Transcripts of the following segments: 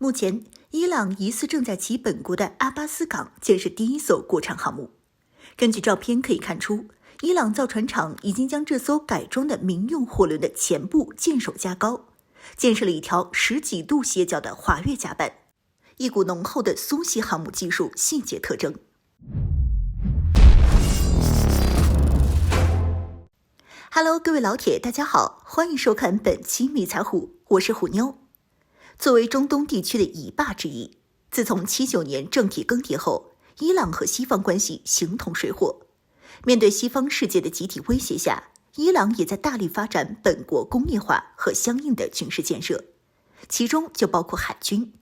目前，伊朗疑似正在其本国的阿巴斯港建设第一艘国产航母。根据照片可以看出，伊朗造船厂已经将这艘改装的民用货轮的前部舰首加高，建设了一条10几度斜角的滑跃甲板，一股浓厚的苏系航母技术细节特征。Hello， 各位老铁，大家好，欢迎收看本期迷彩虎，我是虎妞。作为中东地区的一霸之一，自从79年政体更迭后，伊朗和西方关系形同水火。面对西方世界的集体威胁下，伊朗也在大力发展本国工业化和相应的军事建设，其中就包括海军。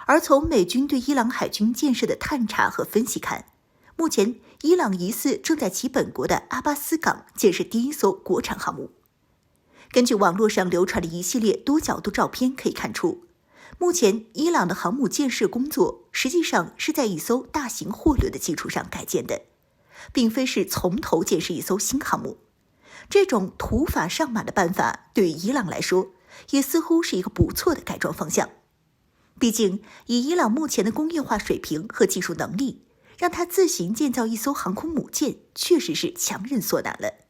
而从美军对伊朗海军建设的探查和分析看，目前伊朗疑似正在其本国的阿巴斯港建设第一艘国产航母。根据网络上流传的一系列多角度照片可以看出，目前伊朗的航母建设工作实际上是在一艘大型货轮的基础上改建的，并非是从头建设一艘新航母。这种土法上马的办法对于伊朗来说也似乎是一个不错的改装方向。毕竟以伊朗目前的工业化水平和技术能力，让他自行建造一艘航空母舰确实是强人所难了。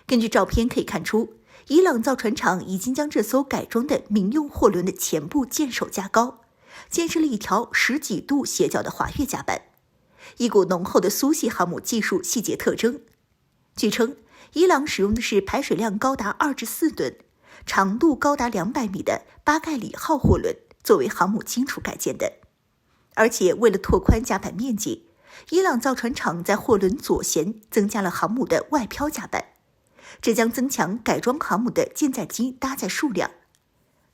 根据照片可以看出，伊朗造船厂已经将这艘改装的民用货轮的前部舰首加高，建设了一条10几度斜角的滑跃甲板，一股浓厚的苏系航母技术细节特征。据称，伊朗使用的是排水量高达2至4吨、长度高达200米的巴盖里号货轮作为航母基础改建的。而且为了拓宽甲板面积，伊朗造船厂在货轮左舷增加了航母的外漂甲板，这将增强改装航母的舰载机搭载数量。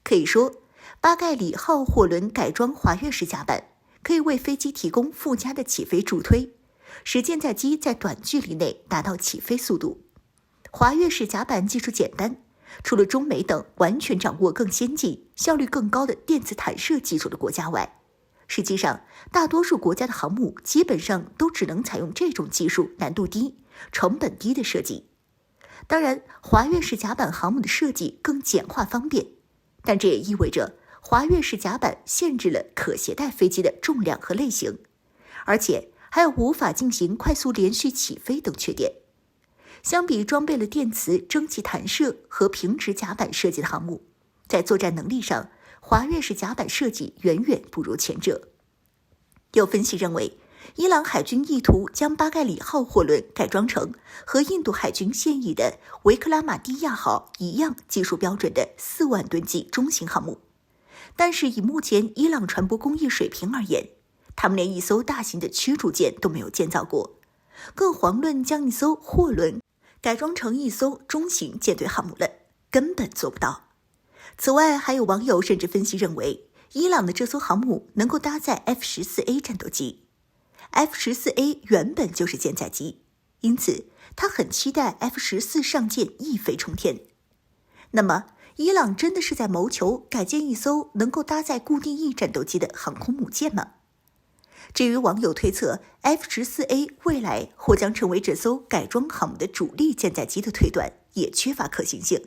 可以说，巴盖里号货轮改装滑跃式甲板可以为飞机提供附加的起飞助推，使舰载机在短距离内达到起飞速度。滑跃式甲板技术简单，除了中美等完全掌握更先进、效率更高的电磁弹射技术的国家外，实际上大多数国家的航母基本上都只能采用这种技术难度低、成本低的设计。当然，滑跃式甲板航母的设计更简化方便，但这也意味着滑跃式甲板限制了可携带飞机的重量和类型，而且还有无法进行快速连续起飞等缺点。相比装备了电磁、蒸汽弹射和平直甲板设计的航母，在作战能力上，滑跃式甲板设计远远不如前者。有分析认为，伊朗海军意图将巴盖里号货轮改装成和印度海军现役的维克拉玛蒂亚号一样技术标准的4万吨级中型航母。但是以目前伊朗船舶工艺水平而言，他们连一艘大型的驱逐舰都没有建造过，更遑论将一艘货轮改装成一艘中型舰队航母了，根本做不到。此外，还有网友甚至分析认为，伊朗的这艘航母能够搭载 F-14A 战斗机。F-14A 原本就是舰载机，因此他很期待 F-14上舰一飞冲天。那么，伊朗真的是在谋求改建一艘能够搭载固定翼战斗机的航空母舰吗？至于网友推测 F-14A 未来或将成为这艘改装航母的主力舰载机的推断，也缺乏可行性。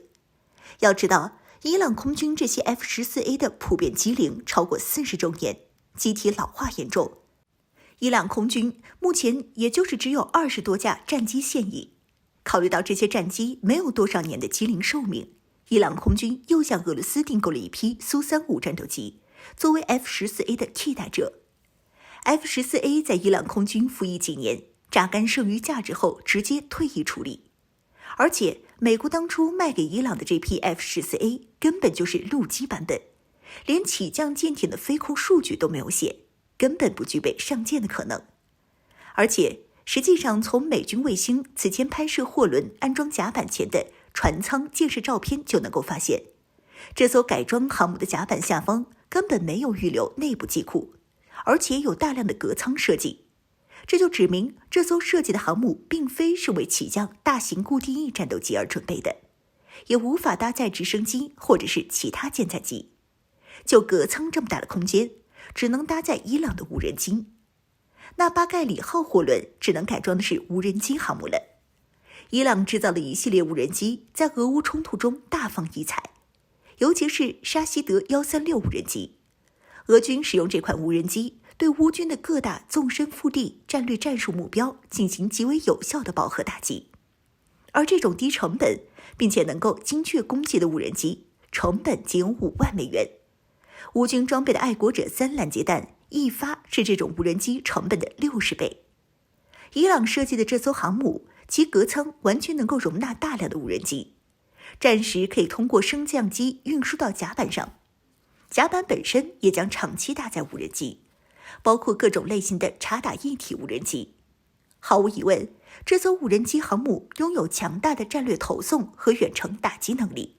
要知道，伊朗空军这些 F-14A 的普遍机龄超过40周年，机体老化严重。伊朗空军目前也就是只有20多架战机现役。考虑到这些战机没有多少年的机龄寿命，伊朗空军又向俄罗斯订购了一批苏35战斗机，作为 F-14A 的替代者。F-14A 在伊朗空军服役几年，榨干剩余价值后直接退役处理。而且美国当初卖给伊朗的这批 F-14A 根本就是陆基版本，连起降舰艇的飞控数据都没有写，根本不具备上舰的可能。而且实际上从美军卫星此前拍摄货轮安装甲板前的船舱建设照片就能够发现，这艘改装航母的甲板下方根本没有预留内部机库，而且有大量的隔舱设计，这就指明这艘设计的航母并非是为起降大型固定翼战斗机而准备的，也无法搭载直升机或者是其他舰载机。就隔舱这么大的空间，只能搭载伊朗的无人机。那巴盖里号货轮只能改装的是无人机航母了。伊朗制造的一系列无人机在俄乌冲突中大放异彩，尤其是沙希德136无人机。俄军使用这款无人机对乌军的各大纵深腹地战略战术目标进行极为有效的饱和打击。而这种低成本并且能够精确攻击的无人机，成本仅5万美元。乌军装备的爱国者3拦截弹一发是这种无人机成本的60倍。伊朗设计的这艘航母，其隔舱完全能够容纳大量的无人机，战时可以通过升降机运输到甲板上，甲板本身也将长期搭载无人机，包括各种类型的察打一体无人机。毫无疑问，这艘无人机航母拥有强大的战略投送和远程打击能力，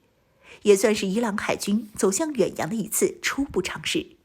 也算是伊朗海军走向远洋的一次初步尝试。